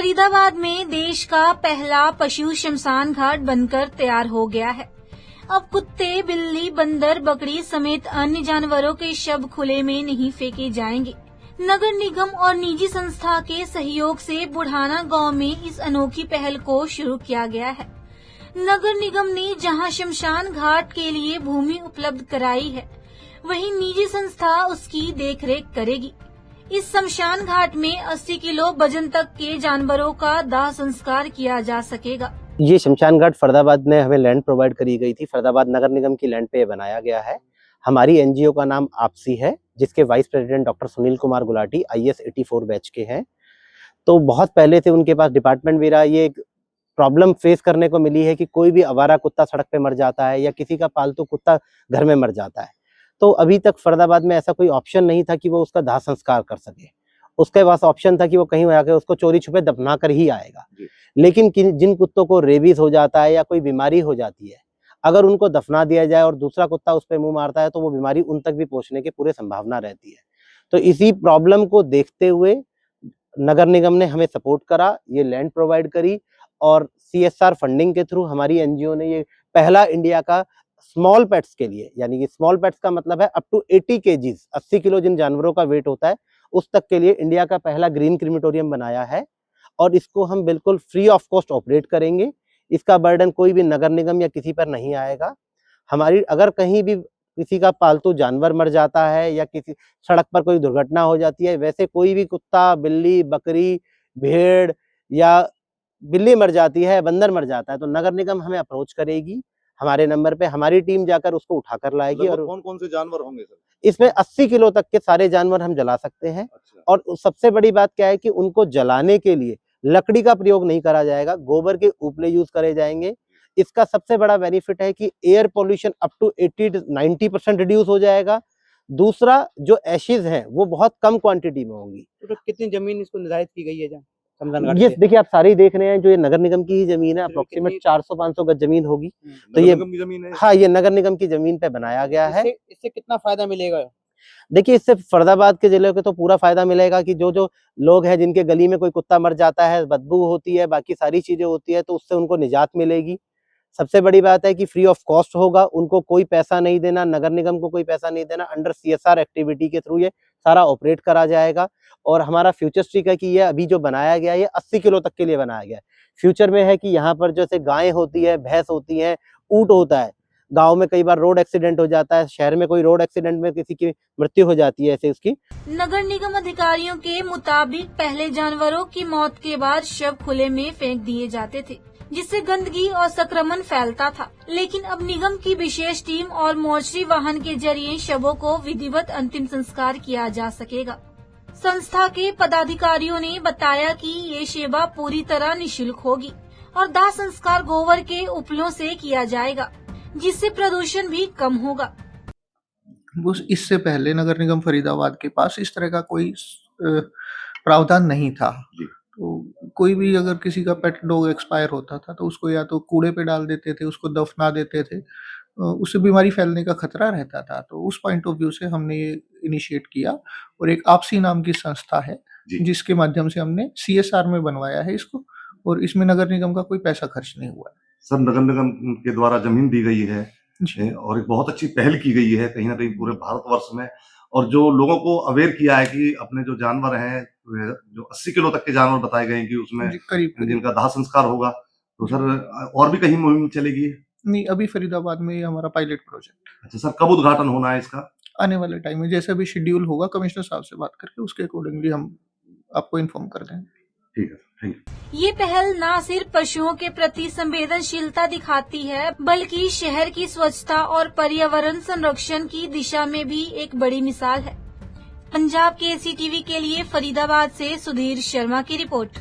फरीदाबाद में देश का पहला पशु शमशान घाट बनकर तैयार हो गया है। अब कुत्ते, बिल्ली, बंदर, बकरी समेत अन्य जानवरों के शव खुले में नहीं फेंके जाएंगे। नगर निगम और निजी संस्था के सहयोग से बुढ़ाना गांव में इस अनोखी पहल को शुरू किया गया है। नगर निगम ने जहां शमशान घाट के लिए भूमि उपलब्ध कराई है, वहीं निजी संस्था उसकी देखरेख करेगी। इस शमशान घाट में 80 किलो वजन तक के जानवरों का दाह संस्कार किया जा सकेगा। ये शमशान घाट फरीदाबाद में हमें लैंड प्रोवाइड करी गई थी। फरीदाबाद नगर निगम की लैंड पे बनाया गया है। हमारी एनजीओ का नाम आपसी है, जिसके vice president doctor Sunil Kumar Gulati IS 84 batch के हैं। तो बहुत पहले से उनके पास डिपार्टमेंट भी रहा। ये एक प्रॉब्लम फेस करने को मिली है कि कोई भी आवारा कुत्ता सड़क पे मर जाता है या किसी का पालतू कुत्ता घर में मर जाता है। तो अभी तक फरीदाबाद में ऐसा कोई ऑप्शन नहीं था कि वो उसका दाह संस्कार कर सके। उसके पास ऑप्शन था कि वो कहीं आके उसको चोरी छुपे दफना कर ही आएगा। लेकिन जिन कुत्तों को रेबीज हो जाता है या कोई बीमारी हो जाती है, अगर उनको दफना दिया जाए और दूसरा कुत्ता उस पर मुंह मारता है तो वो बीमारी उन तक भी पहुंचने की पूरी संभावना रहती है। तो इसी प्रॉब्लम को देखते हुए नगर निगम ने हमें सपोर्ट करा, ये लैंड प्रोवाइड करी और CSR फंडिंग के थ्रू हमारी एनजीओ ने ये पहला इंडिया का स्मॉल पेट्स के लिए, यानी कि स्मॉल पेट्स का मतलब है अप टू 80 kg 80 किलो जिन जानवरों का वेट होता है उस तक के लिए इंडिया का पहला ग्रीन क्रीमेटोरियम बनाया है। और इसको हम बिल्कुल फ्री ऑफ कॉस्ट ऑपरेट करेंगे। इसका बर्डन कोई भी नगर निगम या किसी पर नहीं आएगा। हमारी अगर कहीं भी किसी का पालतू जानवर मर जाता है या किसी सड़क पर कोई दुर्घटना हो जाती है, वैसे कोई भी कुत्ता, बिल्ली, बकरी, भेड़ या बिल्ली मर जाती है, बंदर मर जाता है, तो नगर निगम हमें अप्रोच करेगी। हमारे नंबर पे हमारी टीम जाकर उसको उठाकर लाएगी। और कौन कौन से जानवर होंगे सर? इसमें 80 किलो तक के सारे जानवर हम जला सकते हैं। अच्छा। और सबसे बड़ी बात क्या है कि उनको जलाने के लिए लकड़ी का प्रयोग नहीं करा जाएगा, गोबर के उपले यूज करे जाएंगे। इसका सबसे बड़ा बेनिफिट है कि air pollution up to 80 to 90% reduce हो जाएगा। दूसरा, जो एशेज हैं वो बहुत कम क्वांटिटी में होंगी। तो कितनी जमीन इसको निर्धारित की गई है जहाँ शमशान घाट ये पे? देखिए आप सारे ही देख रहे हैं, जो ये नगर निगम की ही जमीन है, अप्रोक्सीमेट 400-500 गज जमीन होगी। तो ये निगम की जमीन है? हाँ, ये नगर निगम की जमीन पे बनाया गया है। इससे कितना फायदा मिलेगा? देखिए, इससे फरीदाबाद के जिले को तो पूरा फायदा मिलेगा कि जो लोग हैं जिनके गली में कोई कुत्ता मर जाता है, बदबू होती है, बाकी सारी चीजें होती है, तो उससे उनको निजात मिलेगी। सबसे बड़ी बात है कि फ्री ऑफ कॉस्ट होगा, उनको कोई पैसा नहीं देना, नगर निगम को कोई पैसा नहीं देना। अंडर CSR एक्टिविटी के थ्रू ये सारा ऑपरेट करा जाएगा। और हमारा फ्यूचरिस्टिक है कि ये अभी जो बनाया गया है ये 80 किलो तक के लिए बनाया गया है। फ्यूचर में है कि यहाँ पर जैसे गायें होती है, भैंस होती है, ऊंट होता है, गांव में कई बार रोड एक्सीडेंट हो जाता है, शहर में कोई रोड एक्सीडेंट में किसी की मृत्यु हो जाती है, ऐसे उसकी। नगर निगम अधिकारियों के मुताबिक पहले जानवरों की मौत के बाद शव खुले में फेंक दिए जाते थे, जिससे गंदगी और संक्रमण फैलता था। लेकिन अब निगम की विशेष टीम और मोर्चरी वाहन के जरिए शवों को विधिवत अंतिम संस्कार किया जा सकेगा। संस्था के पदाधिकारियों ने बताया कि ये सेवा पूरी तरह निःशुल्क होगी और दाह संस्कार गोबर के उपलों से किया जाएगा, जिससे प्रदूषण भी कम होगा। इससे पहले नगर निगम फरीदाबाद के पास इस तरह का कोई प्रावधान नहीं था। तो कोई भी अगर किसी का पेट डॉग एक्सपायर होता था तो उसको या तो कूड़े पे डाल देते थे, उसको दफना देते थे, उससे बीमारी फैलने का खतरा रहता था। तो उस पॉइंट ऑफ व्यू से हमने ये इनिशिएट किया और एक आपसी नाम की संस्था है जिसके माध्यम से हमने CSR में बनवाया है इसको, और इसमें नगर निगम का कोई पैसा खर्च नहीं हुआ है। सर, नगर निगम के द्वारा जमीन दी गई है और एक बहुत अच्छी पहल की गई है कहीं ना कहीं पूरे भारतवर्ष में, और जो लोगों को अवेयर किया है कि अपने जो जानवर हैं, जो 80 किलो तक के जानवर बताए गए हैं कि उसमें करीब जिनका दाह संस्कार होगा, तो सर और भी कहीं मुहिम चलेगी? नहीं, अभी फरीदाबाद में ये हमारा पायलट प्रोजेक्ट। अच्छा सर, कब उद्घाटन होना है इसका? आने वाले टाइम में जैसे भी शेड्यूल होगा कमिश्नर साहब से बात करके उसके अकॉर्डिंगली हम आपको इन्फॉर्म कर देंगे। ठीक है, थैंक यू। ये पहल न सिर्फ पशुओं के प्रति संवेदनशीलता दिखाती है, बल्कि शहर की स्वच्छता और पर्यावरण संरक्षण की दिशा में भी एक बड़ी मिसाल है। पंजाब KCTV के लिए फरीदाबाद से सुधीर शर्मा की रिपोर्ट।